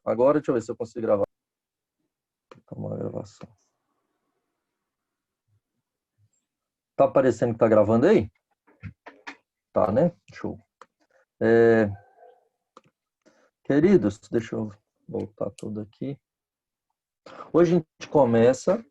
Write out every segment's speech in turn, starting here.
Agora, deixa eu ver se eu consigo gravar. Tomar a gravação. Tá aparecendo que tá gravando aí? Tá, né? Show. Queridos, deixa eu voltar tudo aqui. Hoje a gente começa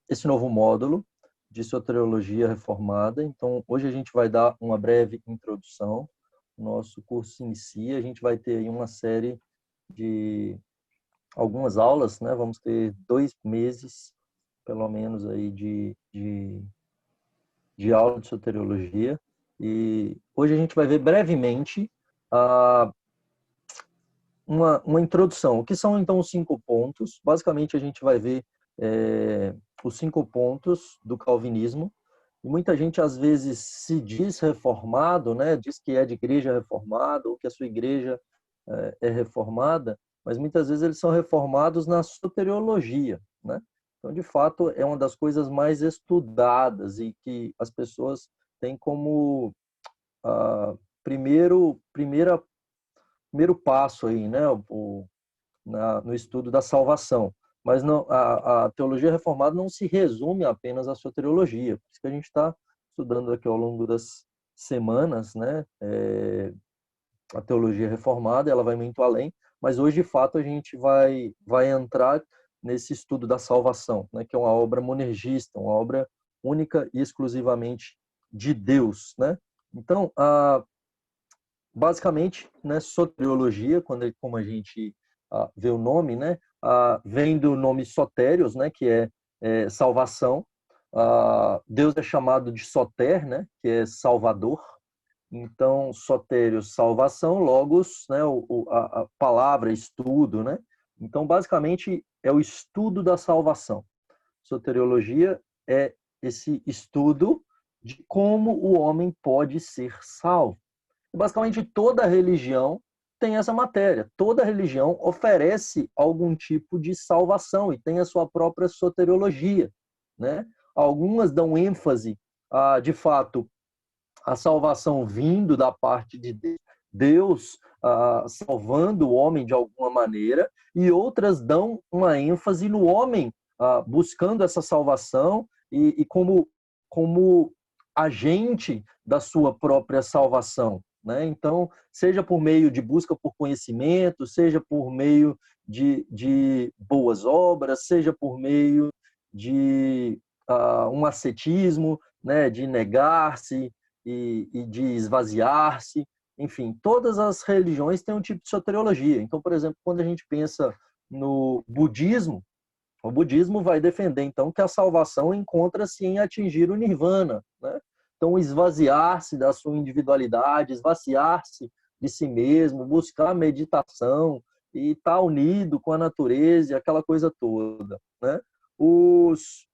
esse novo módulo de soteriologia reformada. Então, hoje a gente vai dar uma breve introdução. Nosso curso se inicia, a gente vai ter aí uma série de algumas aulas, né? Vamos ter 2 meses, pelo menos, aí de aula de soteriologia. E hoje a gente vai ver brevemente uma introdução. O que são, então, os 5 pontos? Basicamente, a gente vai ver os 5 pontos do calvinismo. E muita gente, às vezes, se diz reformado, né? Diz que é de igreja reformada ou que a sua igreja é reformada, mas muitas vezes eles são reformados na soteriologia, né? Então, de fato, é uma das coisas mais estudadas e que as pessoas têm como primeiro passo aí, né? No estudo da salvação. Mas não, a teologia reformada não se resume apenas à soteriologia. Por isso que a gente está estudando aqui ao longo das semanas, né? A teologia reformada, ela vai muito além, mas hoje, de fato, a gente vai entrar nesse estudo da salvação, né? Que é uma obra monergista, uma obra única e exclusivamente de Deus, né? Então, basicamente, né, soteriologia, como a gente vê o nome, né, vem do nome sotérios, né, que é salvação. Deus é chamado de soter, né, que é salvador. Então, sotérios, salvação, logos, né, a palavra, estudo, né. Então, basicamente, é o estudo da salvação. Soteriologia é esse estudo de como o homem pode ser salvo. Basicamente, toda religião tem essa matéria. Toda religião oferece algum tipo de salvação e tem a sua própria soteriologia, né? Algumas dão ênfase, de fato, à salvação vindo da parte de Deus, salvando o homem de alguma maneira, e outras dão uma ênfase no homem buscando essa salvação e como agente da sua própria salvação, né? Então, seja por meio de busca por conhecimento, seja por meio de boas obras, seja por meio de um ascetismo, né? De negar-se e de esvaziar-se. Enfim, todas as religiões têm um tipo de soteriologia. Então, por exemplo, quando a gente pensa no budismo, o budismo vai defender, então, que a salvação encontra-se em atingir o nirvana, né? Então, esvaziar-se da sua individualidade, esvaziar-se de si mesmo, buscar meditação e estar unido com a natureza e aquela coisa toda, né? Os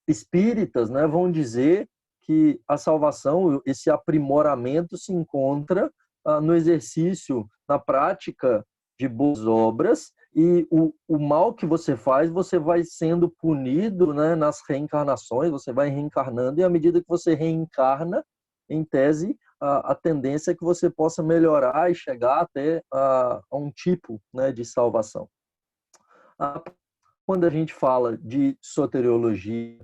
espíritas, né, vão dizer que a salvação, esse aprimoramento se encontra no exercício, na prática de boas obras, e o mal que você faz, você vai sendo punido, né, nas reencarnações, você vai reencarnando, e à medida que você reencarna, em tese, a tendência é que você possa melhorar e chegar até a um tipo, né, de salvação. Quando a gente fala de soteriologia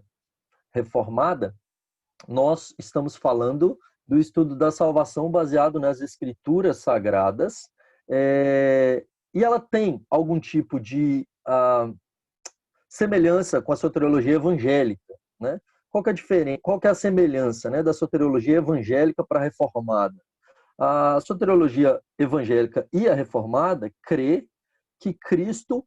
reformada, nós estamos falando do estudo da salvação baseado nas escrituras sagradas, e ela tem algum tipo de semelhança com a soteriologia evangélica, né? Qual que é a diferença? Qual que é a semelhança, né, da soteriologia evangélica para a reformada? A soteriologia evangélica e a reformada crê que Cristo,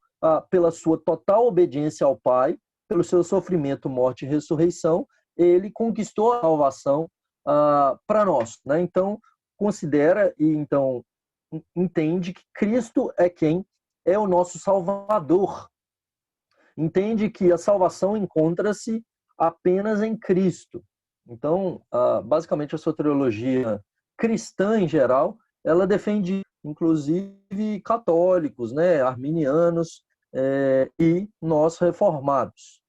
pela sua total obediência ao Pai, pelo seu sofrimento, morte e ressurreição, ele conquistou a salvação para nós, né? Então, considera e então entende que Cristo é quem é o nosso Salvador. Entende que a salvação encontra-se apenas em Cristo. Então, basicamente, a soteriologia cristã, em geral, ela defende, inclusive, católicos, né, arminianos e nós reformados.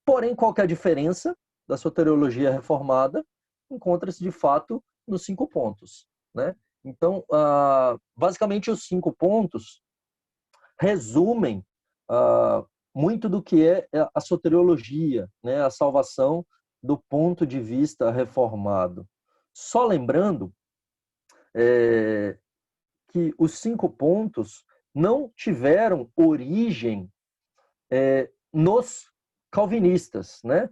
Porém, qual que é a diferença da soteriologia reformada? Encontra-se, de fato, nos 5 pontos, né? Então, basicamente, os 5 pontos resumem muito do que é a soteriologia, né? A salvação do ponto de vista reformado. Só lembrando que os 5 pontos não tiveram origem nos calvinistas, né?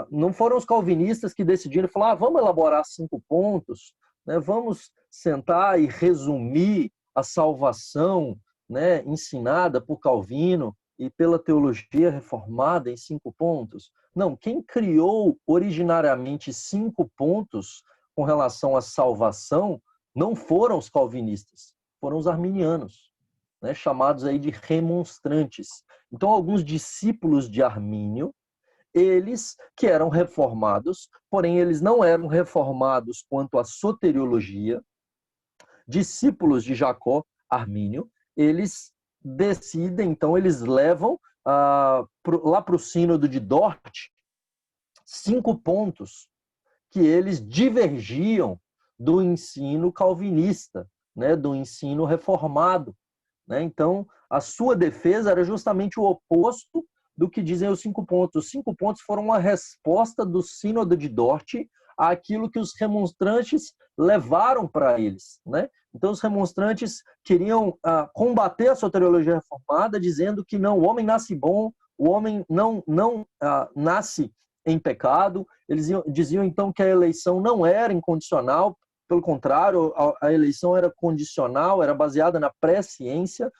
Não foram os calvinistas que decidiram falar, vamos elaborar 5 pontos, né? Vamos sentar e resumir a salvação, né, ensinada por Calvino e pela teologia reformada em 5 pontos. Não, quem criou originariamente 5 pontos com relação à salvação não foram os calvinistas, foram os arminianos, né, chamados aí de remonstrantes. Então, alguns discípulos de Armínio, eles que eram reformados, porém eles não eram reformados quanto à soteriologia, discípulos de Jacó, Armínio, eles decidem, então eles levam lá para o sínodo de Dort 5 pontos que eles divergiam do ensino calvinista, né, do ensino reformado. Né? Então, a sua defesa era justamente o oposto do que dizem os 5 pontos. Os 5 pontos foram uma resposta do sínodo de Dort àquilo que os remonstrantes levaram para eles. Né? Então, os remonstrantes queriam combater a soteriologia reformada, dizendo que não, o homem nasce bom, o homem não nasce em pecado. Eles diziam, então, que a eleição não era incondicional, pelo contrário, a eleição era condicional, era baseada na presciência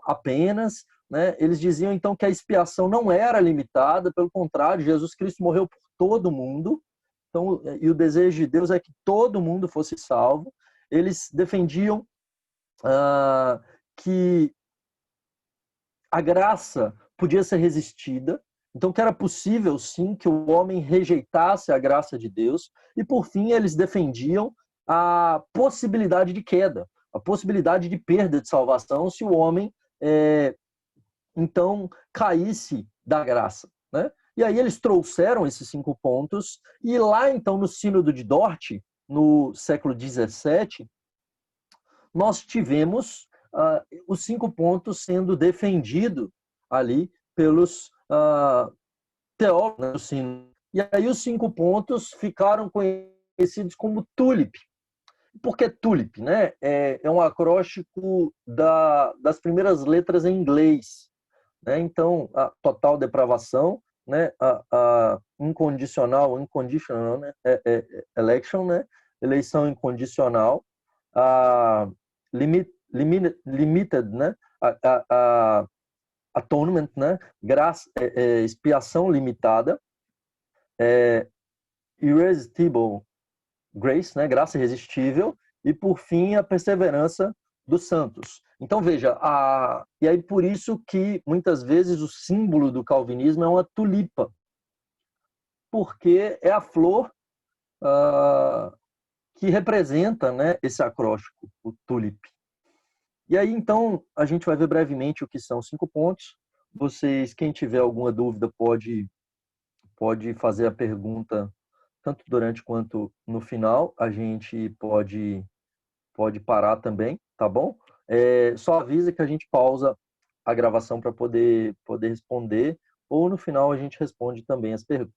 apenas. Né? Eles diziam, então, que a expiação não era limitada, pelo contrário, Jesus Cristo morreu por todo mundo, então, e o desejo de Deus é que todo mundo fosse salvo. Eles defendiam que a graça podia ser resistida, então que era possível, sim, que o homem rejeitasse a graça de Deus. E, por fim, eles defendiam a possibilidade de queda, a possibilidade de perda de salvação se o homem, então, caísse da graça. Né? E aí eles trouxeram esses 5 pontos, e lá, então, no Sínodo de Dort, no século XVII, nós tivemos os 5 pontos sendo defendidos ali pelos teólogos do Sínodo. E aí os 5 pontos ficaram conhecidos como TULIP. Por que TULIP? Né? É um acróstico das primeiras letras em inglês. Né? Então, a total depravação, né? a unconditional, né? Election, né? Eleição incondicional, a limited, né? Atonement, né? Expiação limitada, irresistible grace, né? Graça irresistível, e por fim a perseverança dos santos. Então veja, e aí por isso que muitas vezes o símbolo do calvinismo é uma tulipa, porque é a flor que representa, né, esse acróstico, o tulip. E aí então a gente vai ver brevemente o que são 5 pontos. Vocês, quem tiver alguma dúvida, pode fazer a pergunta tanto durante quanto no final. A gente pode parar também, tá bom? Só avisa que a gente pausa a gravação para poder responder, ou no final a gente responde também as perguntas.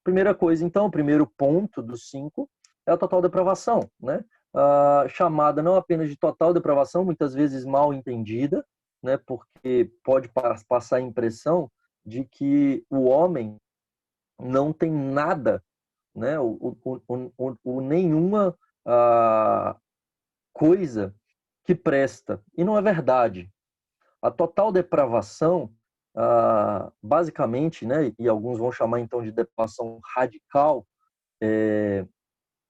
Primeira coisa, então, o primeiro ponto dos 5 é a total depravação, né? Chamada não apenas de total depravação, muitas vezes mal entendida, né? Porque pode passar a impressão de que o homem não tem nada, né? Nenhuma coisa que presta. E não é verdade. A total depravação, basicamente, né, e alguns vão chamar então de depravação radical,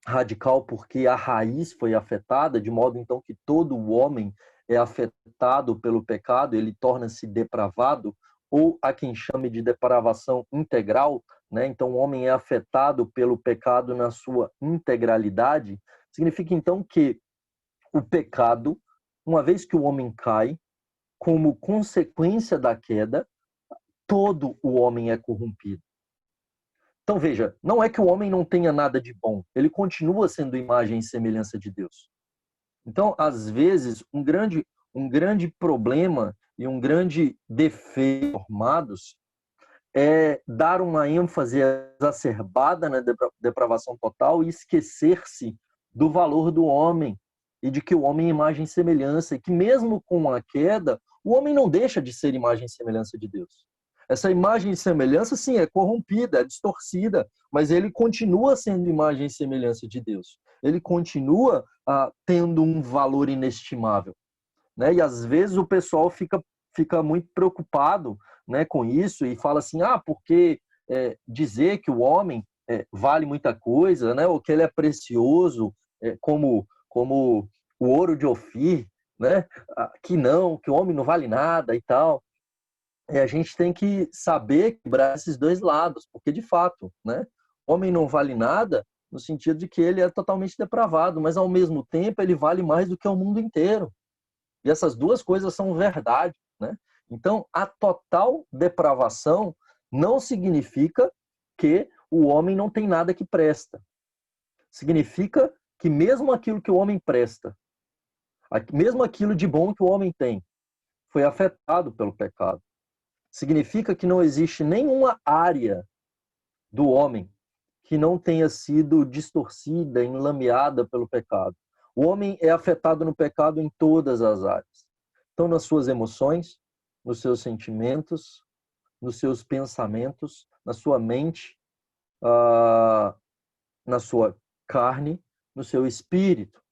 radical porque a raiz foi afetada, de modo então que todo o homem é afetado pelo pecado, ele torna-se depravado, ou há quem chame de depravação integral, né? Então o homem é afetado pelo pecado na sua integralidade. Significa então que o pecado, uma vez que o homem cai, como consequência da queda, todo o homem é corrompido. Então veja, não é que o homem não tenha nada de bom, ele continua sendo imagem e semelhança de Deus. Então, às vezes, um grande problema e um grande defeito formados é dar uma ênfase exacerbada na depravação total e esquecer-se do valor do homem e de que o homem é imagem e semelhança, e que mesmo com a queda, o homem não deixa de ser imagem e semelhança de Deus. Essa imagem e semelhança, sim, é corrompida, é distorcida, mas ele continua sendo imagem e semelhança de Deus. Ele continua tendo um valor inestimável, né? E às vezes o pessoal fica muito preocupado, né, com isso e fala assim, porque dizer que o homem vale muita coisa, né, ou que ele é precioso, como o ouro de Ofir, né, que o homem não vale nada e tal. A gente tem que saber quebrar esses dois lados, porque de fato, né, o homem não vale nada no sentido de que ele é totalmente depravado, mas ao mesmo tempo ele vale mais do que o mundo inteiro. E essas duas coisas são verdade, né? Então, a total depravação não significa que o homem não tem nada que presta. Significa que mesmo aquilo que o homem presta, mesmo aquilo de bom que o homem tem, foi afetado pelo pecado. Significa que não existe nenhuma área do homem que não tenha sido distorcida, enlameada pelo pecado. O homem é afetado no pecado em todas as áreas. Então, nas suas emoções, nos seus sentimentos, nos seus pensamentos, na sua mente, na sua carne, no seu espírito.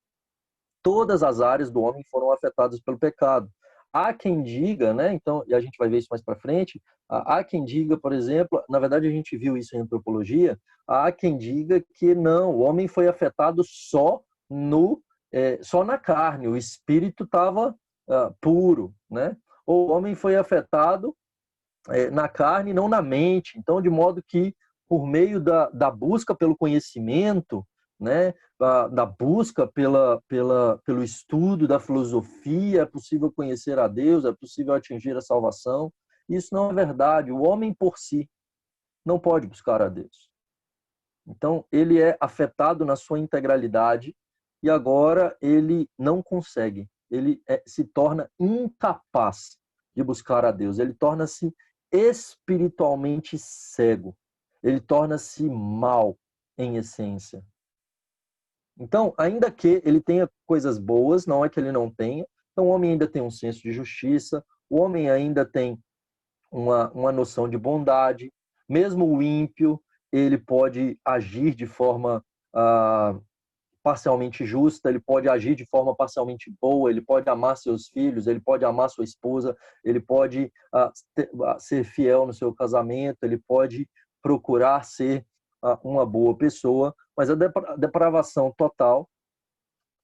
Todas as áreas do homem foram afetadas pelo pecado. Há quem diga, né? Então, e a gente vai ver isso mais para frente, há quem diga, por exemplo, na verdade a gente viu isso em antropologia, há quem diga que não, o homem foi afetado só na carne, o espírito estava puro, né? Ou o homem foi afetado na carne, não na mente. Então, de modo que por meio da busca pelo conhecimento, né, da busca pelo estudo da filosofia, é possível conhecer a Deus, é possível atingir a salvação. Isso não é verdade. O homem por si não pode buscar a Deus. Então, ele é afetado na sua integralidade e agora ele não consegue. Ele se torna incapaz de buscar a Deus. Ele torna-se espiritualmente cego. Ele torna-se mal em essência. Então, ainda que ele tenha coisas boas, não é que ele não tenha. Então, o homem ainda tem um senso de justiça, o homem ainda tem uma noção de bondade. Mesmo o ímpio, ele pode agir de forma parcialmente justa, ele pode agir de forma parcialmente boa, ele pode amar seus filhos, ele pode amar sua esposa, ele pode ser fiel no seu casamento, ele pode procurar ser uma boa pessoa, mas a depravação total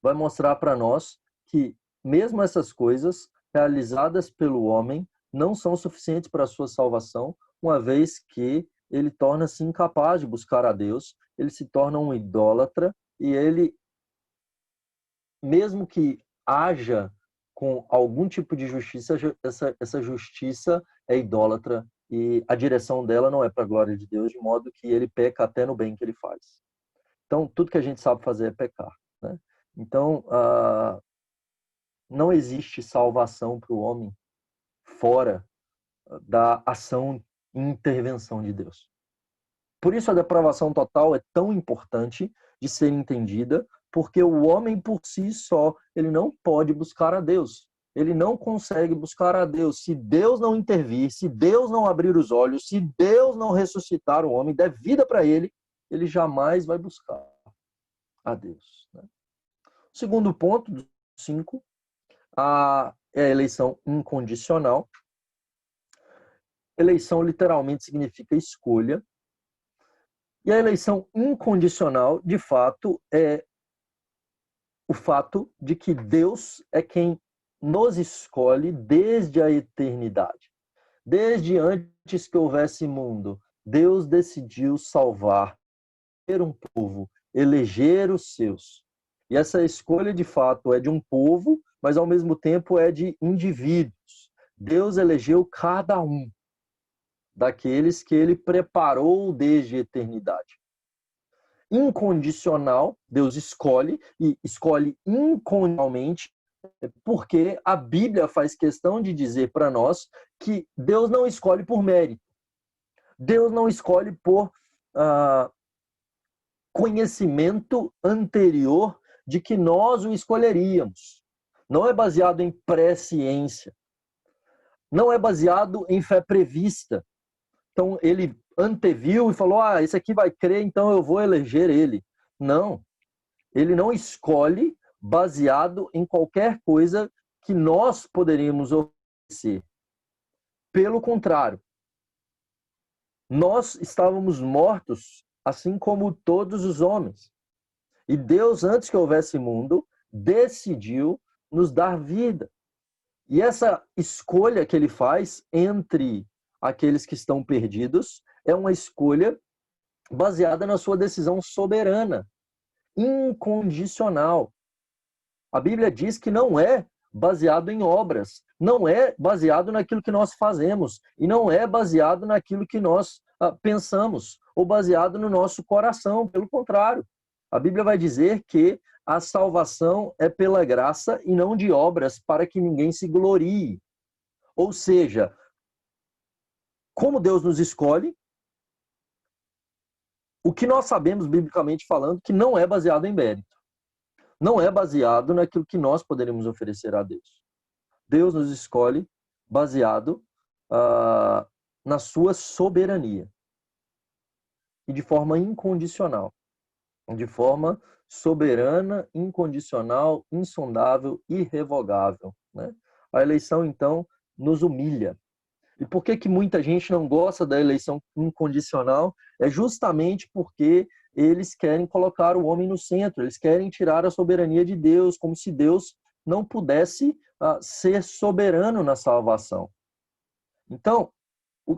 vai mostrar para nós que mesmo essas coisas realizadas pelo homem não são suficientes para a sua salvação, uma vez que ele torna-se incapaz de buscar a Deus, ele se torna um idólatra e ele, mesmo que haja com algum tipo de justiça, essa justiça é idólatra e a direção dela não é para a glória de Deus, de modo que ele peca até no bem que ele faz. Então, tudo que a gente sabe fazer é pecar, né? Então, não existe salvação para o homem fora da ação e intervenção de Deus. Por isso a depravação total é tão importante de ser entendida, porque o homem por si só, ele não pode buscar a Deus. Ele não consegue buscar a Deus. Se Deus não intervir, se Deus não abrir os olhos, se Deus não ressuscitar o homem, der vida para ele, ele jamais vai buscar a Deus. Né? O segundo ponto, 5, é a eleição incondicional. Eleição literalmente significa escolha. E a eleição incondicional, de fato, é o fato de que Deus é quem nos escolhe desde a eternidade. Desde antes que houvesse mundo, Deus decidiu salvar um povo, eleger os seus. E essa escolha, de fato, é de um povo, mas ao mesmo tempo é de indivíduos. Deus elegeu cada um daqueles que ele preparou desde a eternidade. incondicional, Deus escolhe e escolhe incondicionalmente, porque a Bíblia faz questão de dizer para nós que Deus não escolhe por mérito. Deus não escolhe por conhecimento anterior de que nós o escolheríamos. Não é baseado em presciência. Não é baseado em fé prevista. Então, ele anteviu e falou, esse aqui vai crer, então eu vou eleger ele. Não. Ele não escolhe baseado em qualquer coisa que nós poderíamos oferecer. Pelo contrário, nós estávamos mortos, assim como todos os homens. E Deus, antes que houvesse mundo, decidiu nos dar vida. E essa escolha que ele faz entre aqueles que estão perdidos é uma escolha baseada na sua decisão soberana, incondicional. A Bíblia diz que não é baseado em obras, não é baseado naquilo que nós fazemos e não é baseado naquilo que nós pensamos ou baseado no nosso coração. Pelo contrário, a Bíblia vai dizer que a salvação é pela graça e não de obras para que ninguém se glorie. Ou seja, como Deus nos escolhe, o que nós sabemos biblicamente falando que não é baseado em mérito. Não é baseado naquilo que nós poderíamos oferecer a Deus. Deus nos escolhe baseado na sua soberania. E de forma incondicional. De forma soberana, incondicional, insondável, irrevogável. Né? A eleição, então, nos humilha. E por que muita gente não gosta da eleição incondicional? É justamente porque eles querem colocar o homem no centro, eles querem tirar a soberania de Deus, como se Deus não pudesse ser soberano na salvação. Então,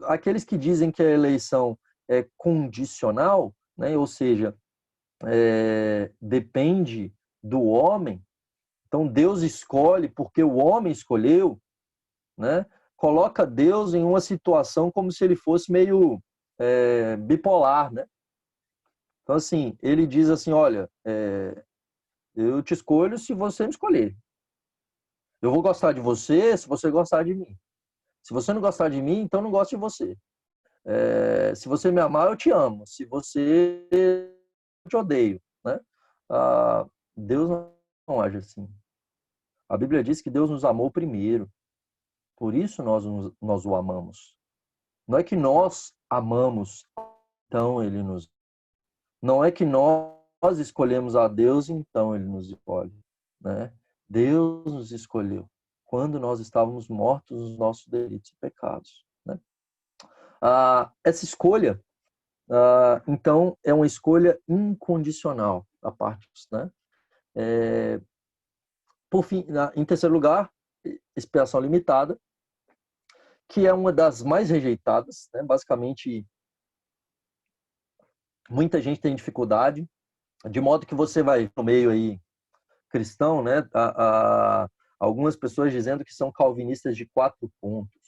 aqueles que dizem que a eleição é condicional, né, ou seja, depende do homem, então Deus escolhe porque o homem escolheu, né, coloca Deus em uma situação como se ele fosse meio bipolar, né? Então, assim, ele diz assim, olha, eu te escolho se você me escolher. Eu vou gostar de você se você gostar de mim. Se você não gostar de mim, então não gosto de você. Se você me amar, eu te amo. Se você eu te odeio, né? Deus não age assim. A Bíblia diz que Deus nos amou primeiro. Por isso nós o amamos. Não é que nós amamos, então ele nos... Não é que nós escolhemos a Deus, então ele nos escolhe. Né? Deus nos escolheu quando nós estávamos mortos nos nossos delitos e pecados. Né? Essa escolha, então, é uma escolha incondicional da parte, né? Por fim, em terceiro lugar, expiação limitada, que é uma das mais rejeitadas, né? Basicamente, muita gente tem dificuldade, de modo que você vai no meio aí cristão, né? Algumas pessoas dizendo que são calvinistas de 4 pontos.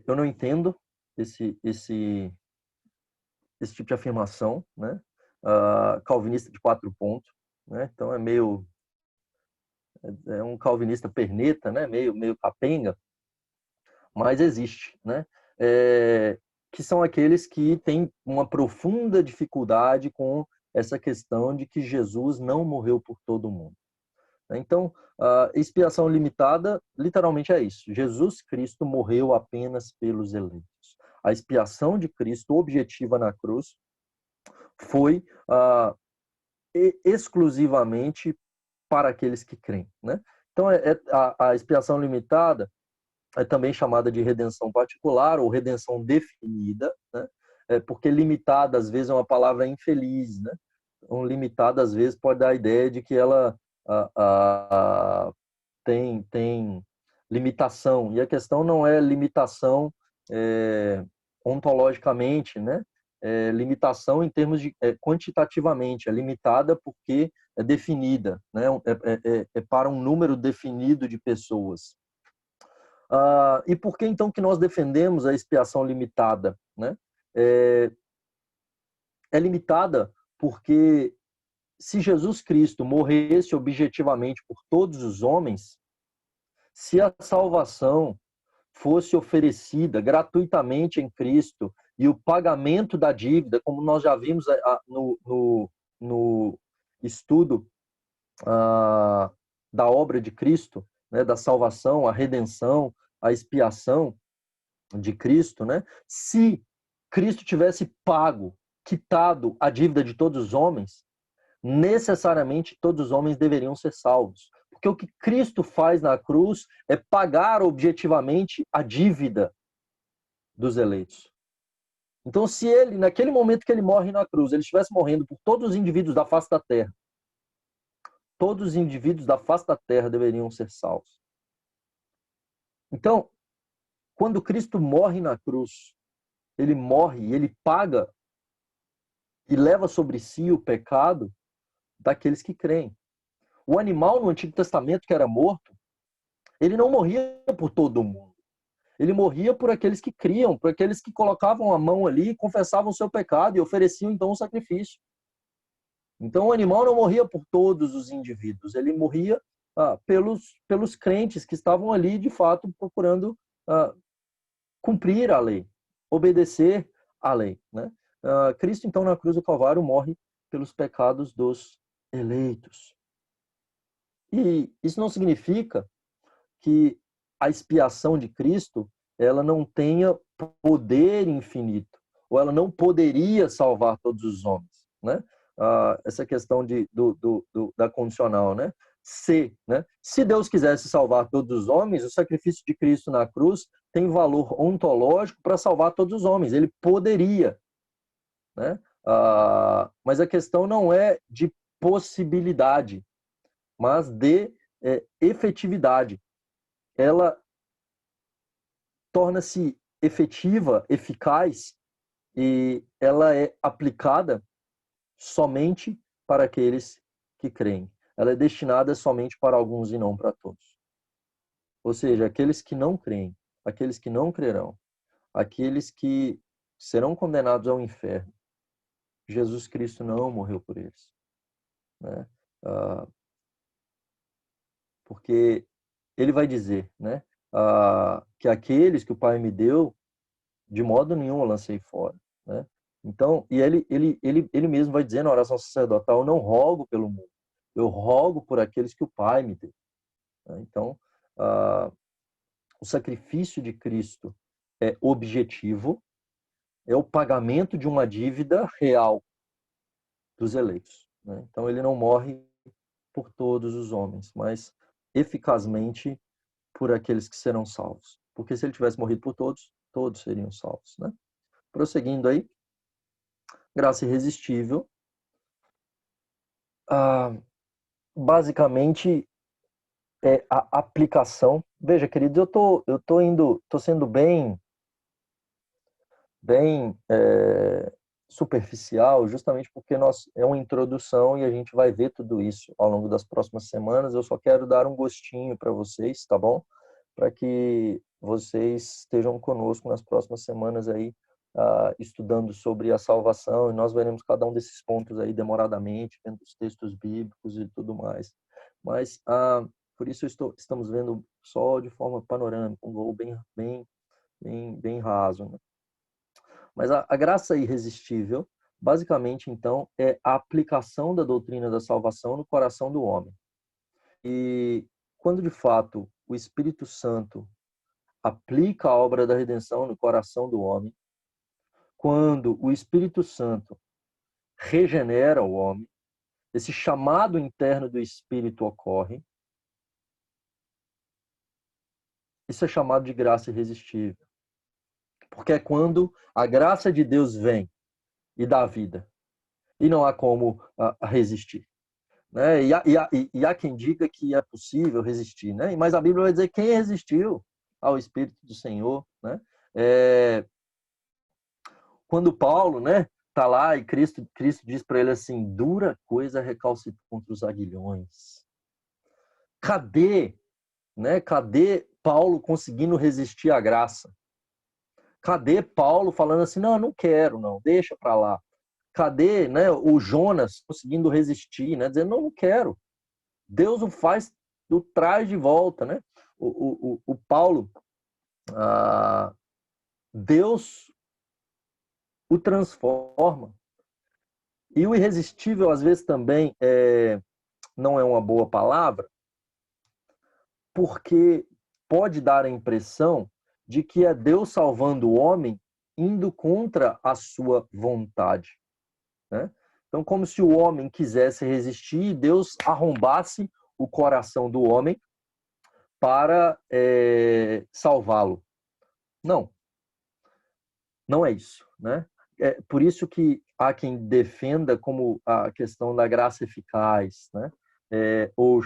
Eu não entendo esse tipo de afirmação, né? Calvinista de 4 pontos, né? Então é um calvinista perneta, né? Meio capenga, mas existe, né? Que são aqueles que têm uma profunda dificuldade com essa questão de que Jesus não morreu por todo mundo. Então, a expiação limitada, literalmente é isso. Jesus Cristo morreu apenas pelos eleitos. A expiação de Cristo, objetiva na cruz, foi exclusivamente para aqueles que creem. Né? Então, a expiação limitada é também chamada de redenção particular ou redenção definida, né? Porque limitada, às vezes, é uma palavra infeliz. Né? Então, limitada, às vezes, pode dar a ideia de que ela tem limitação. E a questão não é limitação ontologicamente, né? Limitação em termos de quantitativamente, é limitada porque é definida, né? É para um número definido de pessoas. E por que então que nós defendemos a expiação limitada? Né? é limitada porque se Jesus Cristo morresse objetivamente por todos os homens, se a salvação fosse oferecida gratuitamente em Cristo e o pagamento da dívida, como nós já vimos no estudo da obra de Cristo, né, da salvação, a redenção, a expiação de Cristo, né? Se Cristo tivesse pago, quitado a dívida de todos os homens, necessariamente todos os homens deveriam ser salvos. Porque o que Cristo faz na cruz é pagar objetivamente a dívida dos eleitos. Então, se ele, naquele momento que ele morre na cruz, ele estivesse morrendo por todos os indivíduos da face da terra, todos os indivíduos da face da terra deveriam ser salvos. Então, quando Cristo morre na cruz, ele morre e ele paga e leva sobre si o pecado daqueles que creem. O animal no Antigo Testamento que era morto, ele não morria por todo mundo. Ele morria por aqueles que criam, por aqueles que colocavam a mão ali, confessavam o seu pecado e ofereciam então um sacrifício. Então o animal não morria por todos os indivíduos, ele morria pelos crentes que estavam ali de fato procurando cumprir a lei, obedecer à lei, né? Cristo então na cruz do Calvário morre pelos pecados dos eleitos. E isso não significa que a expiação de Cristo ela não tenha poder infinito, ou ela não poderia salvar todos os homens, né? Essa questão da condicional, né? Né? Se Deus quisesse salvar todos os homens, o sacrifício de Cristo na cruz tem valor ontológico para salvar todos os homens. Ele poderia, né? Mas a questão não é de possibilidade, mas de efetividade. Ela torna-se efetiva, eficaz, e ela é aplicada somente para aqueles que creem. Ela é destinada somente para alguns e não para todos. Ou seja, aqueles que não creem, aqueles que não crerão, aqueles que serão condenados ao inferno. Jesus Cristo não morreu por eles, né? Porque ele vai dizer, né, que aqueles que o Pai me deu, de modo nenhum eu lancei fora, né? Então, e ele mesmo vai dizer na oração sacerdotal: eu não rogo pelo mundo, eu rogo por aqueles que o Pai me deu. Então, o sacrifício de Cristo é objetivo, é o pagamento de uma dívida real dos eleitos, né? Então, ele não morre por todos os homens, mas eficazmente por aqueles que serão salvos. Porque se ele tivesse morrido por todos, todos seriam salvos, né? Prosseguindo aí, graça irresistível. Basicamente é a aplicação. Veja, queridos, eu tô sendo bem superficial, justamente porque é uma introdução e a gente vai ver tudo isso ao longo das próximas semanas. Eu só quero dar um gostinho para vocês, tá bom? Para que vocês estejam conosco nas próximas semanas aí, estudando sobre a salvação, e nós veremos cada um desses pontos aí demoradamente, dentro dos textos bíblicos e tudo mais. Mas, por isso estamos vendo só de forma panorâmica, um voo bem raso, né? Mas a graça irresistível, basicamente, então, é a aplicação da doutrina da salvação no coração do homem. E quando, de fato, o Espírito Santo aplica a obra da redenção no coração do homem, quando o Espírito Santo regenera o homem, esse chamado interno do Espírito ocorre, isso é chamado de graça irresistível. Porque é quando a graça de Deus vem e dá vida. E não há como resistir, né? E há quem diga que é possível resistir, né? Mas a Bíblia vai dizer quem resistiu ao Espírito do Senhor, né? Quando Paulo, né, tá lá e Cristo diz para ele assim: dura coisa recalcitrar contra os aguilhões. Cadê, né? Cadê Paulo conseguindo resistir à graça? Cadê Paulo falando assim: não, eu não quero, não, deixa para lá. Cadê, né, o Jonas conseguindo resistir, né, dizendo, não quero. Deus o traz de volta, né? O Paulo, Deus o transforma. E o irresistível, às vezes, também não é uma boa palavra, porque pode dar a impressão de que é Deus salvando o homem indo contra a sua vontade, né? Então, como se o homem quisesse resistir e Deus arrombasse o coração do homem para salvá-lo. Não, não é isso, né? É por isso que há quem defenda como a questão da graça eficaz, né? Ou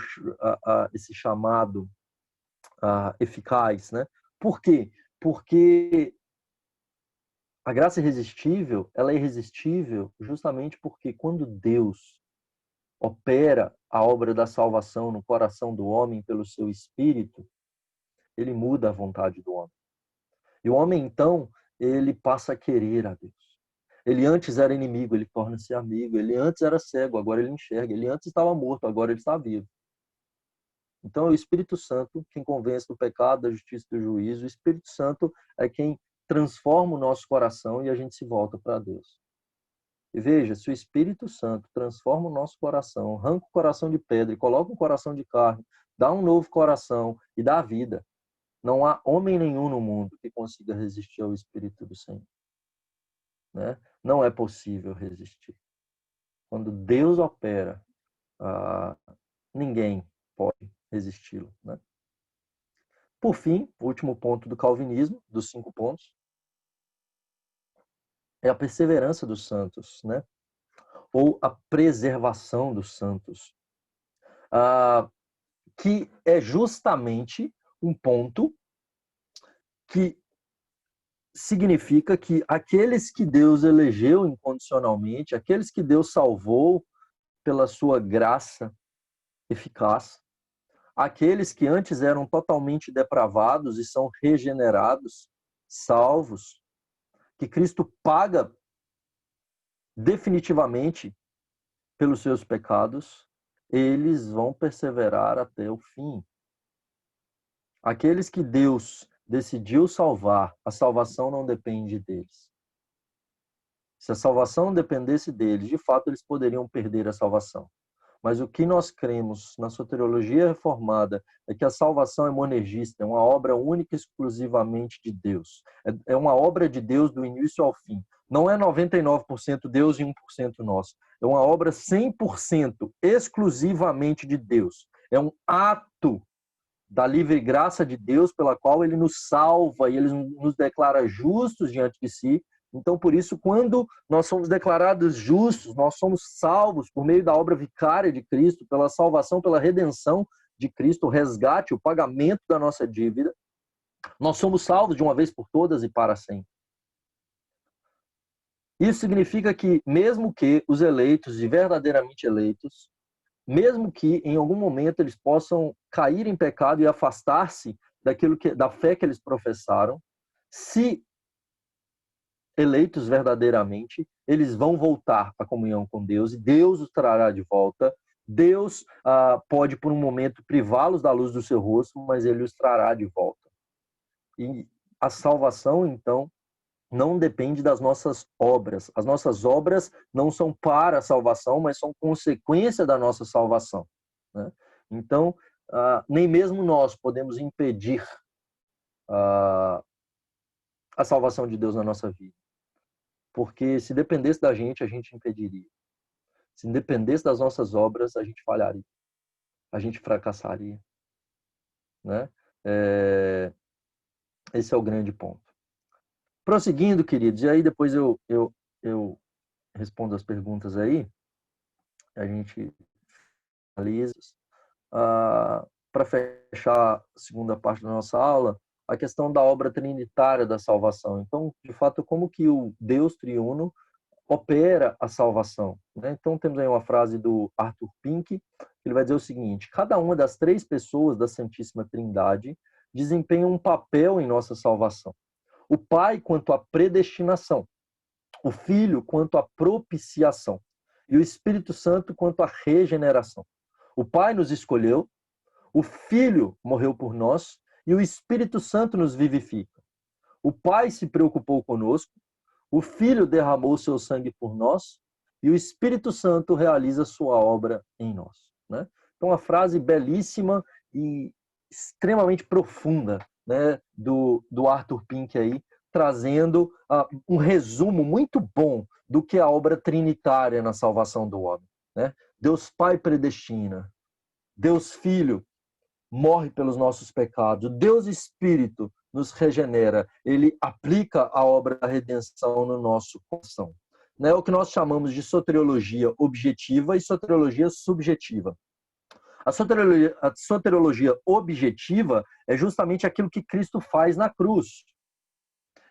esse chamado eficaz, né? Por quê? Porque a graça irresistível, ela é irresistível justamente porque quando Deus opera a obra da salvação no coração do homem pelo seu espírito, ele muda a vontade do homem. E o homem, então, ele passa a querer a Deus. Ele antes era inimigo, ele torna-se amigo. Ele antes era cego, agora ele enxerga. Ele antes estava morto, agora ele está vivo. Então, é o Espírito Santo quem convence do pecado, da justiça e do juízo. O Espírito Santo é quem transforma o nosso coração e a gente se volta para Deus. E veja, se o Espírito Santo transforma o nosso coração, arranca o coração de pedra e coloca um coração de carne, dá um novo coração e dá vida, não há homem nenhum no mundo que consiga resistir ao Espírito do Senhor, né? Não é possível resistir. Quando Deus opera, ninguém pode resisti-lo, né? Por fim, o último ponto do calvinismo, dos 5 pontos, é a perseverança dos santos, né? Ou a preservação dos santos, que é justamente um ponto que significa que aqueles que Deus elegeu incondicionalmente, aqueles que Deus salvou pela sua graça eficaz, aqueles que antes eram totalmente depravados e são regenerados, salvos, que Cristo paga definitivamente pelos seus pecados, eles vão perseverar até o fim. Aqueles que Deus decidiu salvar, a salvação não depende deles. Se a salvação dependesse deles, de fato eles poderiam perder a salvação. Mas o que nós cremos na soteriologia reformada é que a salvação é monergista, é uma obra única e exclusivamente de Deus. É uma obra de Deus do início ao fim. Não é 99% Deus e 1% nosso. É uma obra 100% exclusivamente de Deus. É um ato da livre graça de Deus pela qual ele nos salva e ele nos declara justos diante de si. Então, por isso, quando nós somos declarados justos, nós somos salvos por meio da obra vicária de Cristo, pela salvação, pela redenção de Cristo, o resgate, o pagamento da nossa dívida, nós somos salvos de uma vez por todas e para sempre. Isso significa que, mesmo que os eleitos, e verdadeiramente eleitos, mesmo que em algum momento eles possam cair em pecado e afastar-se da fé que eles professaram, se eleitos verdadeiramente, eles vão voltar à comunhão com Deus e Deus os trará de volta. Deus pode, por um momento, privá-los da luz do seu rosto, mas ele os trará de volta. E a salvação, então, não depende das nossas obras. As nossas obras não são para a salvação, mas são consequência da nossa salvação, né? Então, nem mesmo nós podemos impedir a salvação de Deus na nossa vida. Porque se dependesse da gente, a gente impediria. Se dependesse das nossas obras, a gente falharia. A gente fracassaria, né? Esse é o grande ponto. Prosseguindo, queridos, e aí depois eu respondo as perguntas aí, a gente analisa. Para fechar a segunda parte da nossa aula, a questão da obra trinitária da salvação. Então, de fato, como que o Deus triuno opera a salvação, né? Então, temos aí uma frase do Arthur Pink, que ele vai dizer o seguinte: cada uma das 3 pessoas da Santíssima Trindade desempenha um papel em nossa salvação. O Pai, quanto à predestinação. o Filho quanto à propiciação e o Espírito Santo quanto à regeneração. O Pai nos escolheu, o Filho morreu por nós e o Espírito Santo nos vivifica. O Pai se preocupou conosco, o Filho derramou seu sangue por nós e o Espírito Santo realiza sua obra em nós. Né? Então, uma frase belíssima e extremamente profunda, né, do Arthur Pink aí, trazendo um resumo muito bom do que é a obra trinitária na salvação do homem. Né? Deus Pai predestina, Deus Filho morre pelos nossos pecados, Deus Espírito nos regenera, ele aplica a obra da redenção no nosso coração. É o que nós chamamos de soteriologia objetiva e soteriologia subjetiva. A soteriologia objetiva é justamente aquilo que Cristo faz na cruz.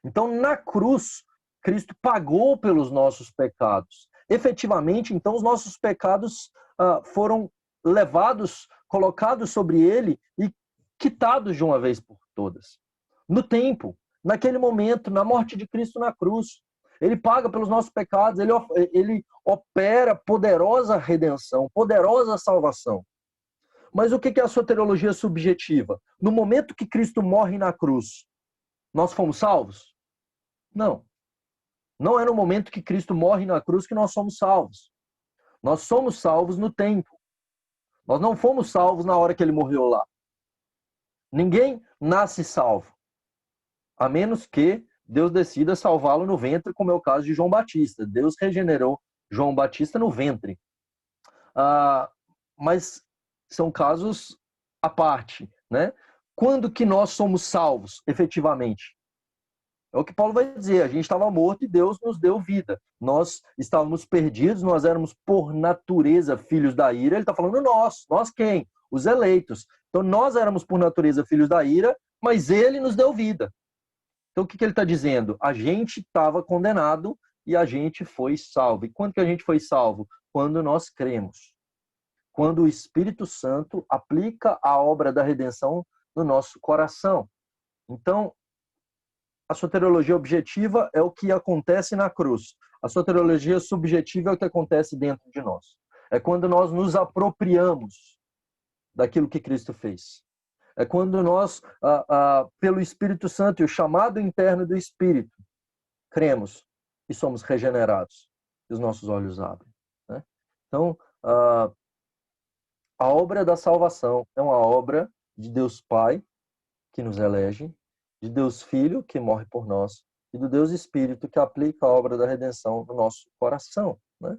Então, na cruz, Cristo pagou pelos nossos pecados. Efetivamente, então, os nossos pecados foram levados, colocados sobre ele e quitados de uma vez por todas. No tempo, naquele momento, na morte de Cristo na cruz, ele paga pelos nossos pecados, ele opera poderosa redenção, poderosa salvação. Mas o que é a soteriologia subjetiva? No momento que Cristo morre na cruz, nós fomos salvos? Não. Não é no momento que Cristo morre na cruz que nós somos salvos. Nós somos salvos no tempo. Nós não fomos salvos na hora que ele morreu lá. Ninguém nasce salvo, a menos que Deus decida salvá-lo no ventre, como é o caso de João Batista. Deus regenerou João Batista no ventre. Mas são casos à parte, né? Quando que nós somos salvos, efetivamente? É o que Paulo vai dizer, a gente estava morto e Deus nos deu vida. Nós estávamos perdidos, nós éramos por natureza filhos da ira. Ele está falando nós quem? Os eleitos. Então nós éramos por natureza filhos da ira, mas ele nos deu vida. Então o que ele está dizendo? A gente estava condenado e a gente foi salvo. E quando que a gente foi salvo? Quando nós cremos. Quando o Espírito Santo aplica a obra da redenção no nosso coração. Então, a soteriologia objetiva é o que acontece na cruz. A soteriologia subjetiva é o que acontece dentro de nós. É quando nós nos apropriamos daquilo que Cristo fez. É quando nós, pelo Espírito Santo e o chamado interno do Espírito, cremos e somos regenerados. E os nossos olhos abrem. Né? Então, a obra da salvação é uma obra de Deus Pai, que nos elege, de Deus Filho, que morre por nós, e do Deus Espírito, que aplica a obra da redenção no nosso coração. Né?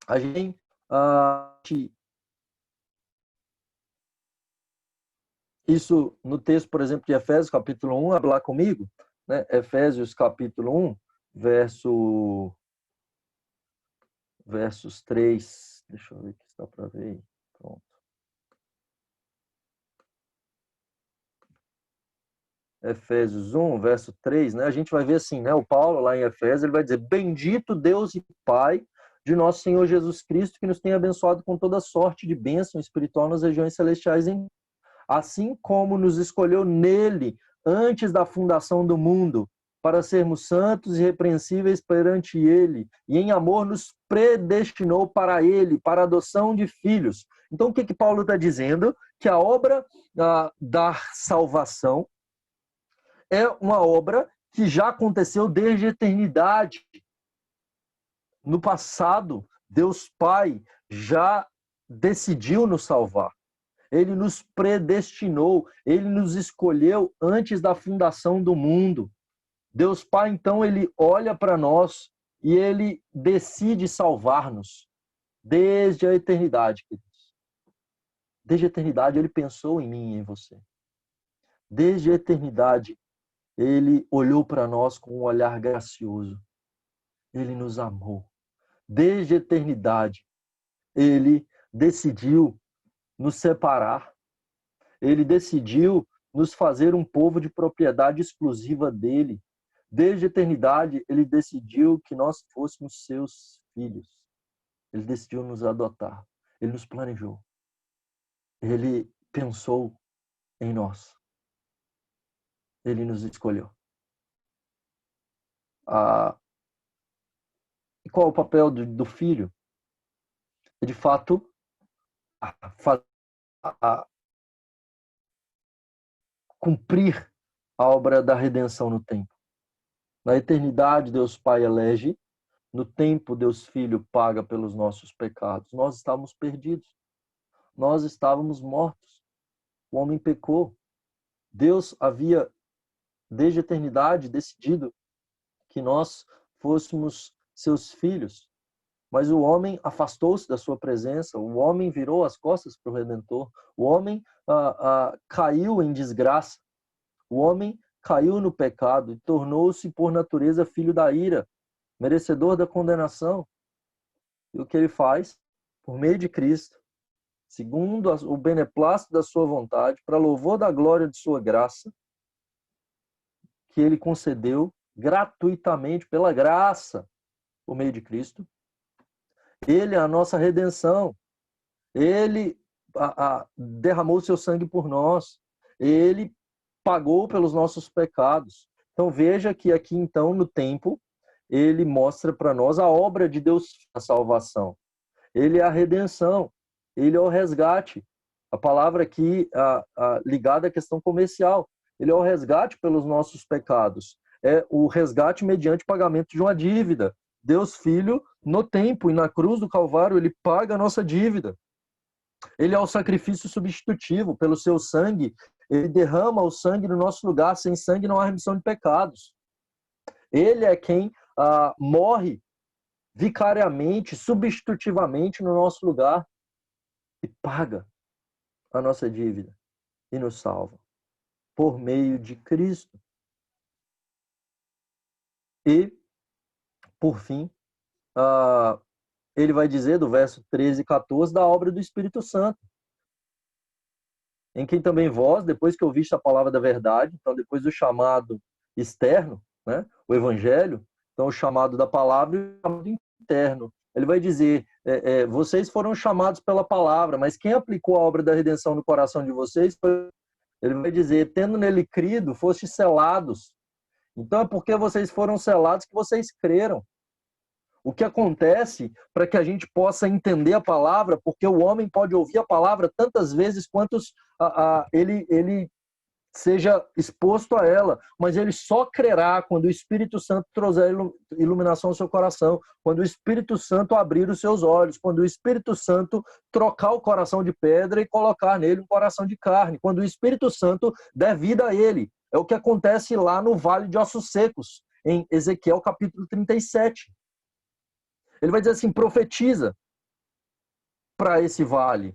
A gente isso no texto, por exemplo, de Efésios, capítulo 1, abre lá comigo, né? Efésios, capítulo 1, versos 3. Deixa eu ver aqui se dá para ver aí. Pronto. Efésios 1, verso 3, né? A gente vai ver assim, né? O Paulo, lá em Efésios, ele vai dizer: Bendito Deus e Pai de nosso Senhor Jesus Cristo, que nos tem abençoado com toda sorte de bênção espiritual nas regiões celestiais, assim como nos escolheu nele antes da fundação do mundo, para sermos santos e irrepreensíveis perante ele, e em amor nos predestinou para ele, para a adoção de filhos. Então, o que Paulo está dizendo? Que a obra da salvação é uma obra que já aconteceu desde a eternidade. No passado, Deus Pai já decidiu nos salvar. Ele nos predestinou, ele nos escolheu antes da fundação do mundo. Deus Pai, então, ele olha para nós e ele decide salvar-nos desde a eternidade, queridos. Desde a eternidade, ele pensou em mim e em você. Desde a eternidade, ele olhou para nós com um olhar gracioso. Ele nos amou. Desde a eternidade, ele decidiu nos separar. Ele decidiu nos fazer um povo de propriedade exclusiva dele. Desde a eternidade, ele decidiu que nós fôssemos seus filhos. Ele decidiu nos adotar. Ele nos planejou. Ele pensou em nós. Ele nos escolheu. E qual é o papel do filho? É, de fato, a, a cumprir a obra da redenção no tempo. Na eternidade, Deus Pai elege, no tempo, Deus Filho paga pelos nossos pecados. Nós estávamos perdidos, nós estávamos mortos, o homem pecou. Deus havia, desde a eternidade, decidido que nós fôssemos seus filhos, mas o homem afastou-se da sua presença, o homem virou as costas para o Redentor, o homem caiu em desgraça, o homem caiu no pecado e tornou-se, por natureza, filho da ira, merecedor da condenação. E o que ele faz? Por meio de Cristo, segundo o beneplácito da sua vontade, para louvor da glória de sua graça, que ele concedeu gratuitamente, pela graça, por meio de Cristo. Ele é a nossa redenção. Ele derramou seu sangue por nós. Ele pagou pelos nossos pecados. Então veja que aqui, então, no tempo, ele mostra para nós a obra de Deus, a salvação. Ele é a redenção. Ele é o resgate. A palavra aqui ligada à questão comercial. Ele é o resgate pelos nossos pecados. É o resgate mediante pagamento de uma dívida. Deus Filho, no tempo e na cruz do Calvário, ele paga a nossa dívida. Ele é o sacrifício substitutivo. Pelo seu sangue, ele derrama o sangue no nosso lugar. Sem sangue não há remissão de pecados. Ele é quem morre vicariamente, substitutivamente no nosso lugar e paga a nossa dívida e nos salva por meio de Cristo. E, por fim, ele vai dizer, do verso 13 e 14, da obra do Espírito Santo, em quem também vós, depois que ouviste a palavra da verdade, então depois do chamado externo, né, o evangelho, então o chamado da palavra e o chamado interno. Ele vai dizer, vocês foram chamados pela palavra, mas quem aplicou a obra da redenção no coração de vocês foi... Ele vai dizer, tendo nele crido, fostes selados. Então é porque vocês foram selados que vocês creram. O que acontece para que a gente possa entender a palavra, porque o homem pode ouvir a palavra tantas vezes quantos ele seja exposto a ela, mas ele só crerá quando o Espírito Santo trouxer iluminação ao seu coração, quando o Espírito Santo abrir os seus olhos, quando o Espírito Santo trocar o coração de pedra e colocar nele um coração de carne, quando o Espírito Santo der vida a ele. É o que acontece lá no Vale de Ossos Secos, em Ezequiel capítulo 37. Ele vai dizer assim, profetiza para esse vale.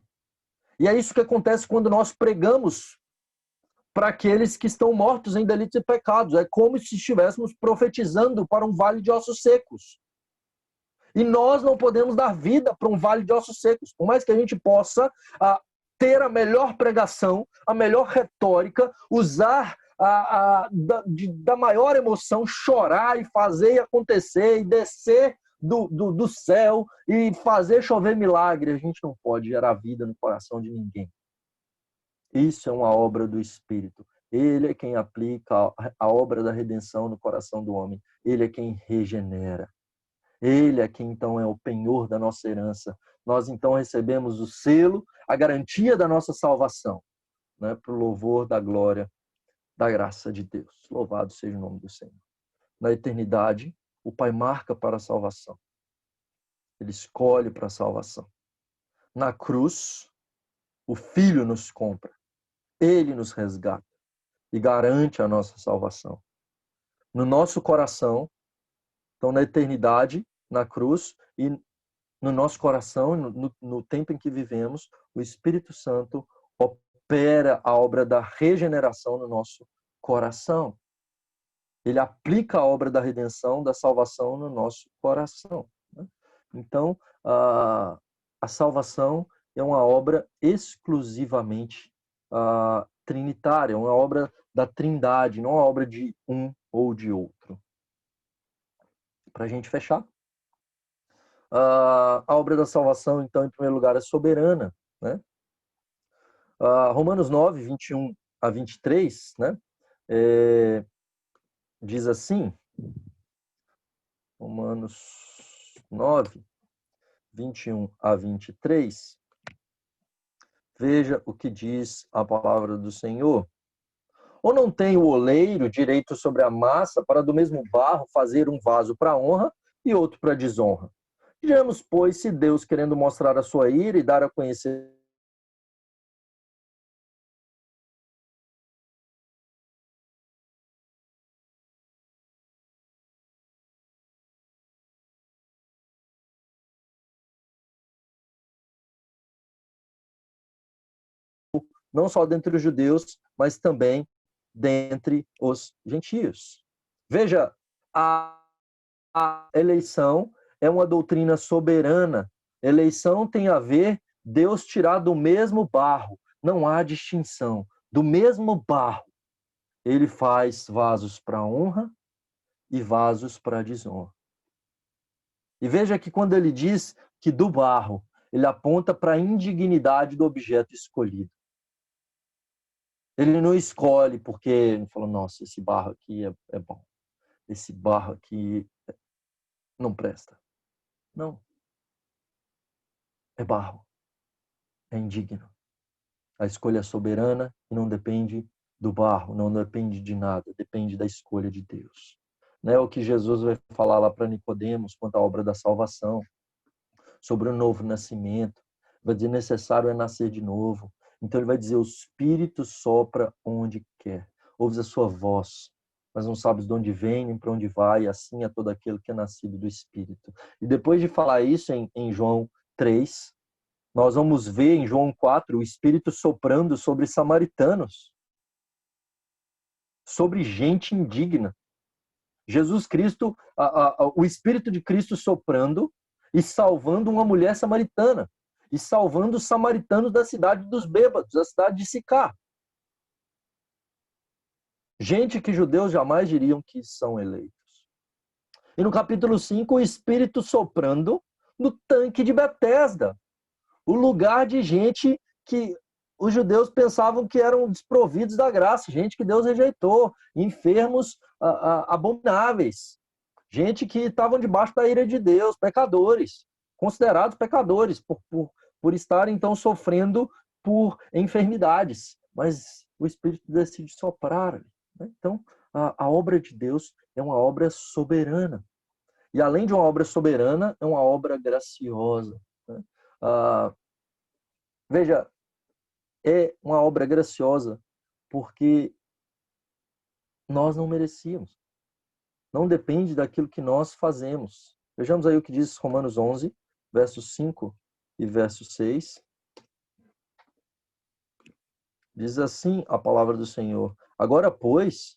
E é isso que acontece quando nós pregamos para aqueles que estão mortos em delitos e pecados. É como se estivéssemos profetizando para um vale de ossos secos. E nós não podemos dar vida para um vale de ossos secos. Por mais que a gente possa ter a melhor pregação, a melhor retórica, usar da maior emoção, chorar e fazer e acontecer, e descer do céu e fazer chover milagre, a gente não pode gerar vida no coração de ninguém. Isso é uma obra do Espírito. Ele é quem aplica a obra da redenção no coração do homem. Ele é quem regenera. Ele é quem, então, é o penhor da nossa herança. Nós, então, recebemos o selo, a garantia da nossa salvação, né, para o louvor da glória, da graça de Deus. Louvado seja o nome do Senhor. Na eternidade, o Pai marca para a salvação. Ele escolhe para a salvação. Na cruz, o Filho nos compra. Ele nos resgata e garante a nossa salvação. No nosso coração, então na eternidade, na cruz, e no nosso coração, no tempo em que vivemos, o Espírito Santo opera a obra da regeneração no nosso coração. Ele aplica a obra da redenção, da salvação no nosso coração. Então, a salvação é uma obra exclusivamente trinitária, uma obra da Trindade, não uma obra de um ou de outro. Para a gente fechar, a obra da salvação, então, em primeiro lugar, é soberana, né? Romanos 9, 21 a 23, né? Diz assim, Romanos 9, 21 a 23, veja o que diz a palavra do Senhor. Ou não tem o oleiro direito sobre a massa para do mesmo barro fazer um vaso para honra e outro para desonra? Digamos, pois, se Deus, querendo mostrar a sua ira e dar a conhecer não só dentre os judeus, mas também dentre os gentios. Veja, a eleição é uma doutrina soberana. Eleição tem a ver Deus tirar do mesmo barro. Não há distinção. Do mesmo barro, ele faz vasos para honra e vasos para desonra. E veja que quando ele diz que do barro, ele aponta para a indignidade do objeto escolhido. Ele não escolhe porque ele falou, nossa, esse barro aqui é bom. Esse barro aqui não presta. Não. É barro. É indigno. A escolha é soberana e não depende do barro, não depende de nada, depende da escolha de Deus. Não é o que Jesus vai falar lá para Nicodemos quanto à obra da salvação, sobre o novo nascimento. Vai dizer, necessário é nascer de novo. Então ele vai dizer, o Espírito sopra onde quer. Ouves a sua voz, mas não sabes de onde vem nem para onde vai, assim é todo aquele que é nascido do Espírito. E depois de falar isso em João 3, nós vamos ver em João 4 o Espírito soprando sobre samaritanos, sobre gente indigna. Jesus Cristo, o Espírito de Cristo soprando e salvando uma mulher samaritana, e salvando os samaritanos da cidade dos bêbados, da cidade de Sicar. Gente que judeus jamais diriam que são eleitos. E no capítulo 5, o Espírito soprando no tanque de Betesda, o lugar de gente que os judeus pensavam que eram desprovidos da graça, gente que Deus rejeitou, enfermos abomináveis, gente que estavam debaixo da ira de Deus, pecadores, considerados pecadores, por estarem então sofrendo por enfermidades. Mas o Espírito decide soprar. Né? Então, a obra de Deus é uma obra soberana. E além de uma obra soberana, é uma obra graciosa. Né? Veja, é uma obra graciosa porque nós não merecíamos. Não depende daquilo que nós fazemos. Vejamos aí o que diz Romanos 11, versos 5 e verso 6. Diz assim a palavra do Senhor. Agora, pois,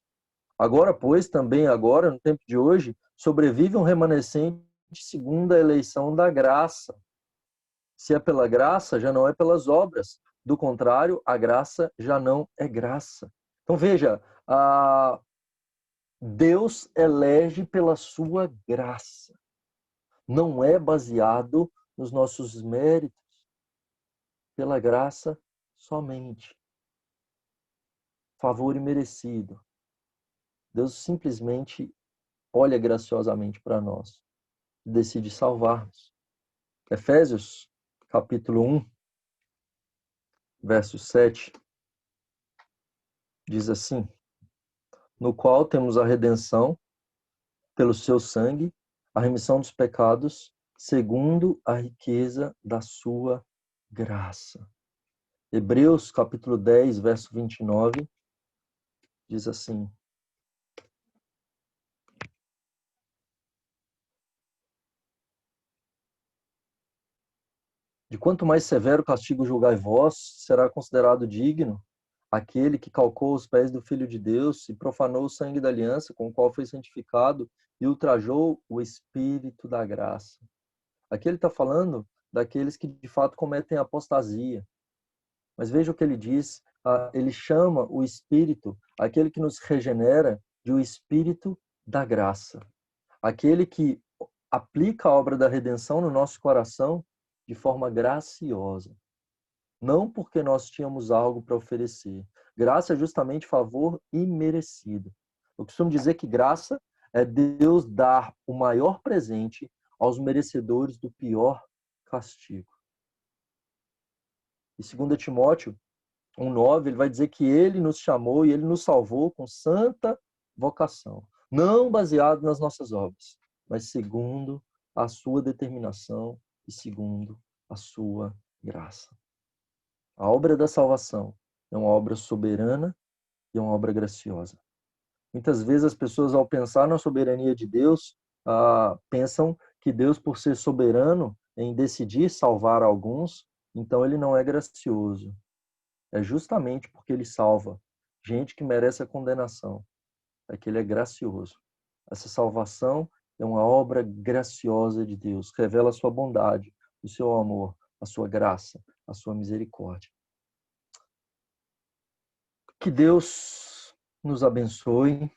também agora, no tempo de hoje, sobrevive um remanescente segundo a eleição da graça. Se é pela graça, já não é pelas obras. Do contrário, a graça já não é graça. Então veja, Deus elege pela sua graça. Não é baseado nos nossos méritos. Pela graça somente. Favor imerecido. Deus simplesmente olha graciosamente para nós e decide salvar-nos. Efésios, capítulo 1, verso 7, diz assim: no qual temos a redenção pelo seu sangue, a remissão dos pecados, segundo a riqueza da sua graça. Hebreus, capítulo 10, verso 29, diz assim: de quanto mais severo castigo julgai vós, será considerado digno aquele que calcou os pés do Filho de Deus e profanou o sangue da aliança com o qual foi santificado e ultrajou o Espírito da graça. Aqui ele está falando daqueles que de fato cometem apostasia. Mas veja o que ele diz, ele chama o Espírito, aquele que nos regenera, de o Espírito da graça. Aquele que aplica a obra da redenção no nosso coração de forma graciosa. Não porque nós tínhamos algo para oferecer. Graça é justamente favor imerecido. Eu costumo dizer que graça É Deus dar o maior presente aos merecedores do pior castigo. E 2 Timóteo 1,9, ele vai dizer que ele nos chamou e ele nos salvou com santa vocação, não baseado nas nossas obras, mas segundo a sua determinação e segundo a sua graça. A obra da salvação é uma obra soberana e é uma obra graciosa. Muitas vezes as pessoas, ao pensar na soberania de Deus, pensam que Deus, por ser soberano em decidir salvar alguns, então ele não é gracioso. É justamente porque ele salva gente que merece a condenação, é que ele é gracioso. Essa salvação é uma obra graciosa de Deus, revela a sua bondade, o seu amor, a sua graça, a sua misericórdia. Que Deus nos abençoe